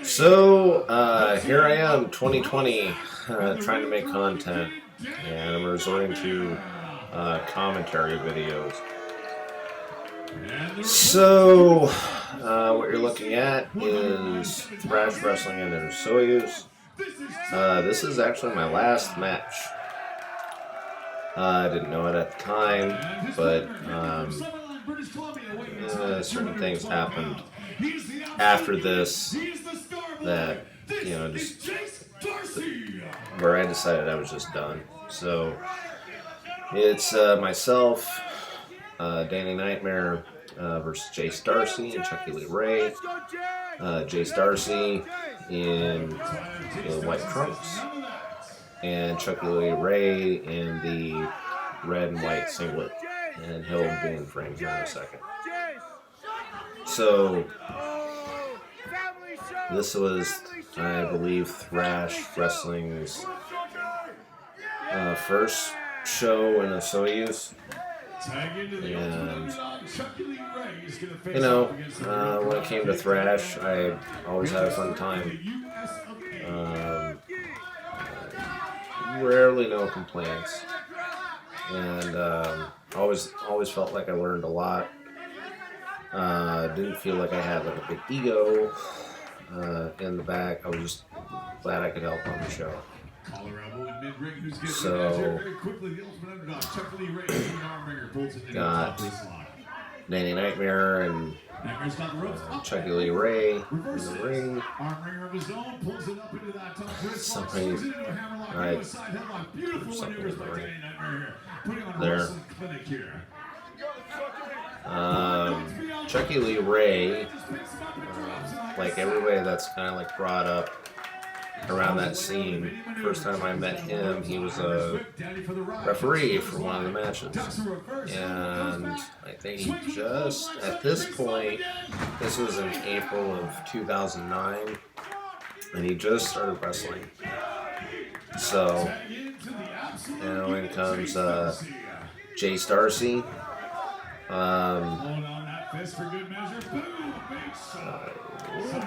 So, here I am, 2020, trying to make content, and I'm resorting to commentary videos. So, what you're looking at is Thrash Wrestling and Osooyos. This is actually my last match. I didn't know it at the time, but certain things happened after this that, just where I decided I was just done. So it's myself, Danny Nightmare versus Jayce Darcy and Chucky Ray. Jayce Darcy in the white trunks, and Chucky Ray in the red and white singlet, and he'll be in frame here in a second. So this was, I believe, Thrash Wrestling's first show in Osooyos. And when it came to Thrash, I always had a fun time. Rarely no complaints, and always felt like I learned a lot. Didn't feel like I had like a big ego in the back. I was just glad I could help on the show. So got Danny Nightmare and Chucky Ray in the ring. Something in the ring there. Chucky Ray, like everybody that's kind of like brought up around that scene. First time I met him, he was a referee for one of the matches, and I think he just, at this point, this was in April of 2009, and he just started wrestling. So, in comes Jayce Darcy.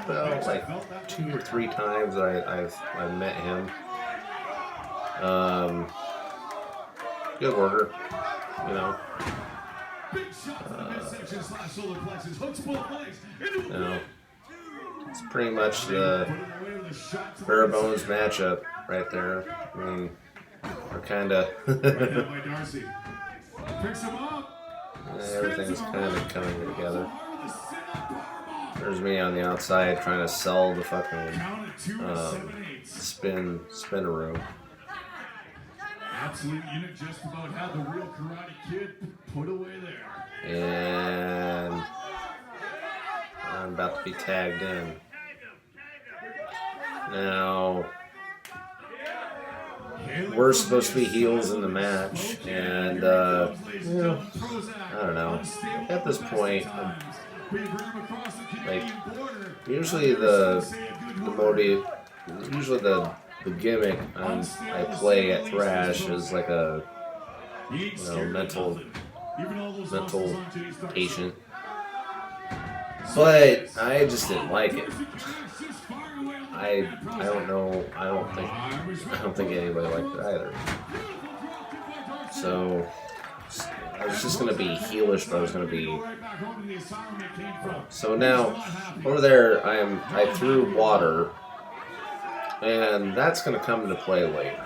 About like 2 or 3 times I've met him. Good worker, it's pretty much the bare bones matchup right there. I mean, we're kind of everything's kind of coming together. There's me on the outside trying to sell the fucking spinaroo. Absolute unit, just about how the real Karate Kid put away there. And I'm about to be tagged in. Now, we're supposed to be heels in the match, and I don't know. At this point, like usually the gimmick I play at Thrash is like a mental patient, but I just didn't like it. I don't know. I don't think anybody liked it either. So I was just gonna be heelish, but I was gonna be. So now over there, I threw water, and that's gonna come into play later.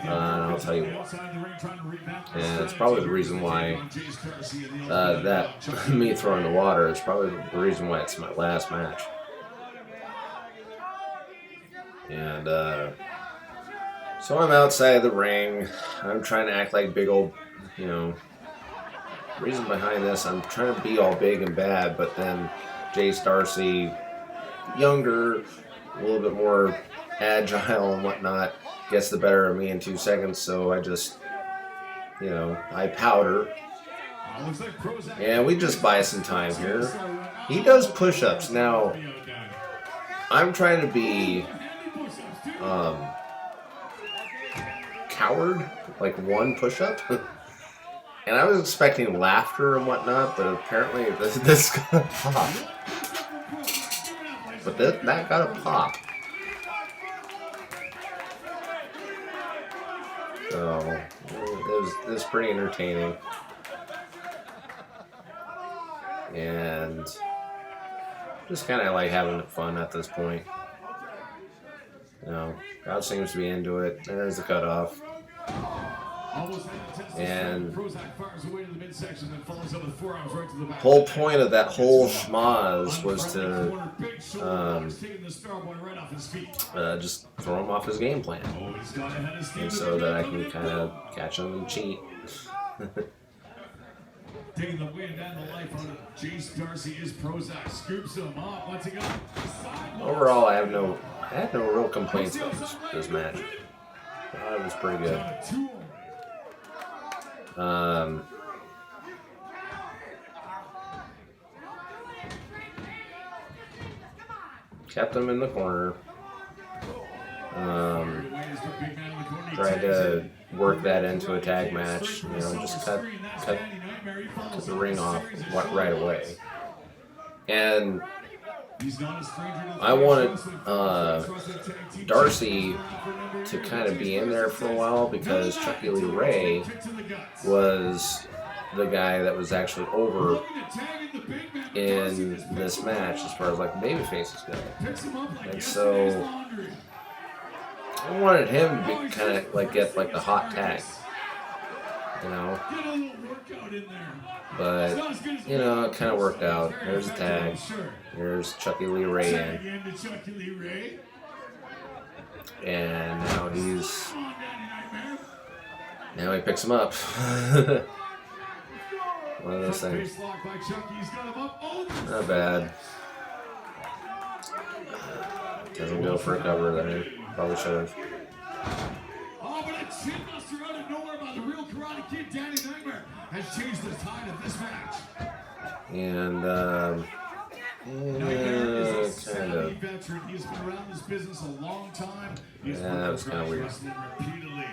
I'll tell you what. And it's probably the reason why that me throwing the water is probably the reason why it's my last match. And so I'm outside the ring. I'm trying to act like big old, reason behind this, I'm trying to be all big and bad, but then Jayce Darcy, younger, a little bit more agile and whatnot, gets the better of me in 2 seconds, so I just, I powder. And we just buy some time here. He does push-ups. Now, I'm trying to be coward, like 1 push-up. And I was expecting laughter and whatnot, but apparently this guy But that got a pop. So it was pretty entertaining. And just kind of like having fun at this point. You know, crowd seems to be into it. There's the cutoff. And whole point of that whole schmoz was to just throw him off his game plan, and so that I can kind of catch him and cheat. Taking the wind and the life out of Jayce Darcy is Prozac. Scoops him up once again. Overall, I had no real complaints about this match. It was pretty good. Kept him in the corner. Tried to work that into a tag match. You know, just cut the ring off right away. And I wanted Darcy to kind of be in there for a while because Chucky Lee Ray was the guy that was actually over in this match as far as like baby faces go. And so I wanted him to be kind of like get like the hot tag, you know. But you know, it kind of worked out. There's the tag. There's Chucky Lee Ray in. And now he picks him up. One of those things. Not bad. Doesn't go for a cover there. Probably should have. Oh, but a chin buster out of nowhere by the real Karate Kid, Danny Nightmare, has changed the tide of this match. And kind of. Veteran. He's been around this business a long time. He's that was kind of weird. Repeatedly,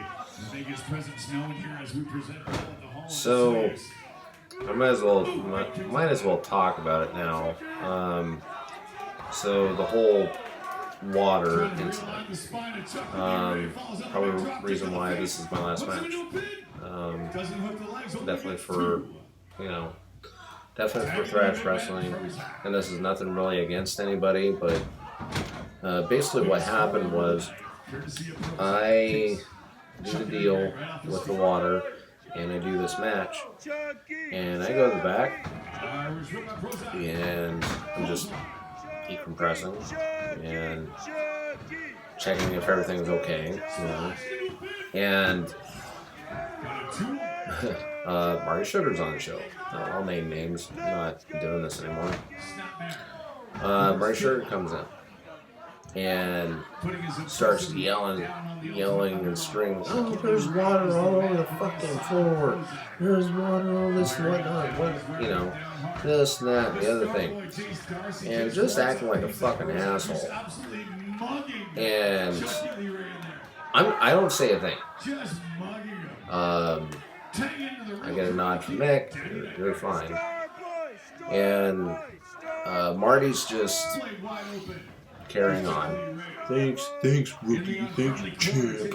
make his presence known here as we present the Hall of So I might as well talk about it now. So the whole water incident. Probably the reason why this is my last match. Definitely for Thrash Wrestling, and this is nothing really against anybody, but basically what happened was I do the deal with the water, and I do this match, and I go to the back, and I'm just decompressing and checking if everything's okay, and Marty Sugar's on the show. I'll name names. I'm not doing this anymore. Marty Sugar comes in and starts yelling and screaming, "Oh, there's water all over the fucking floor. There's water, all this and whatnot. This and that and the other thing." And just acting like a fucking asshole. And I don't say a thing. I get a nod from Nick. You're fine. And Marty's just carrying on. Thanks, rookie. Thanks, champ.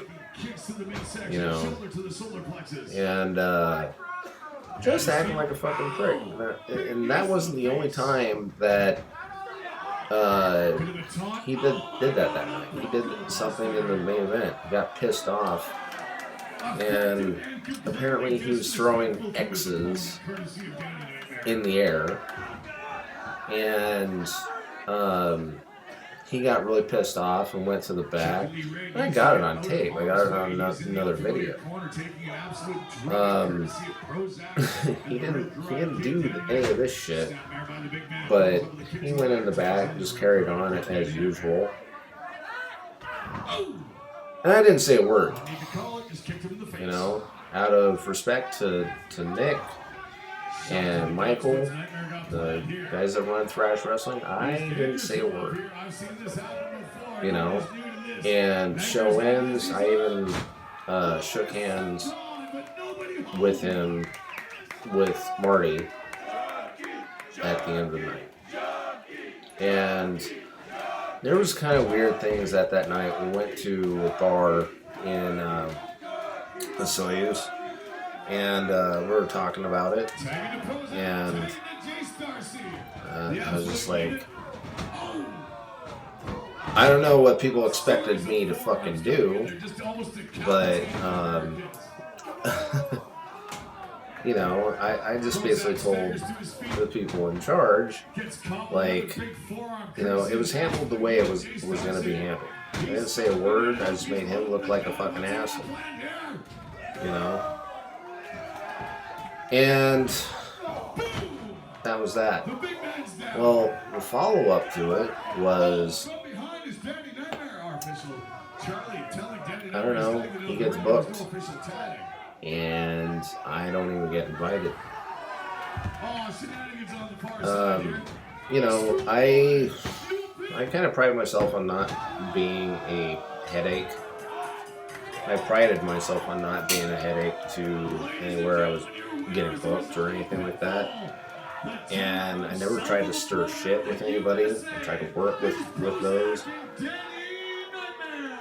And just acting like a fucking prick. And that wasn't the only time that he did that night. He did something in the main event. He got pissed off. And apparently he was throwing X's in the air. And he got really pissed off and went to the back. And I got it on tape. I got it on another video. He didn't do any of this shit. But he went in the back and just carried on as usual. And I didn't say a word. Out of respect to Nick and Michael, the guys that run Thrash Wrestling, I didn't say a word. And show ends, I even shook hands with him, with Marty, at the end of the night. And there was kind of weird things at that night. We went to a bar in Osooyos, and we were talking about it, and I was just like, I don't know what people expected me to fucking do, but you know, I just basically told the people in charge, like, you know, it was handled the way it was going to be handled. I didn't say a word. I just made him look like a fucking asshole, you know. And that was that. Well, the follow-up to it was, I don't know, he gets booked, and I don't even get invited. You know, I kind of pride myself on not being a headache. I prided myself on not being a headache to anywhere I was getting booked or anything like that. And I never tried to stir shit with anybody. I tried to work with those.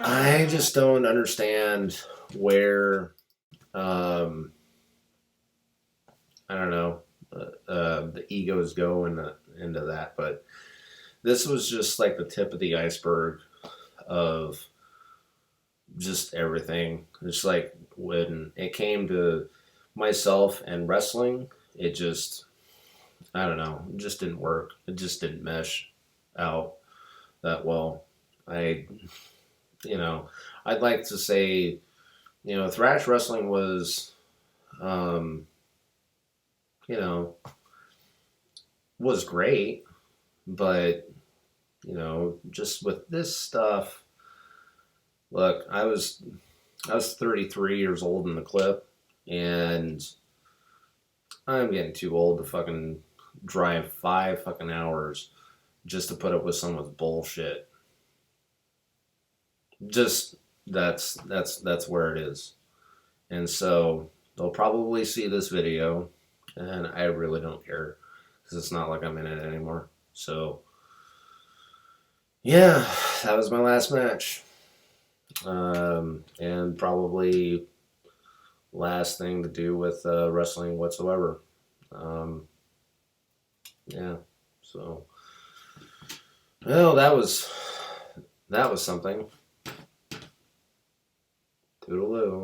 I just don't understand where, I don't know, the egos go into that. But this was just like the tip of the iceberg of just everything. It's like when it came to myself and wrestling, it just, I don't know, it just didn't work. It just didn't mesh out that well. You know, I'd like to say, you know, Thrash Wrestling was, you know, was great, but, you know, just with this stuff, look, I was 33 years old in the clip, and I'm getting too old to fucking drive 5 fucking hours just to put up with someone's bullshit. Just that's where it is. And so they'll probably see this video, and I really don't care because it's not like I'm in it anymore. So yeah, that was my last match, and probably last thing to do with wrestling whatsoever. Yeah, so well, that was something. Toodaloo.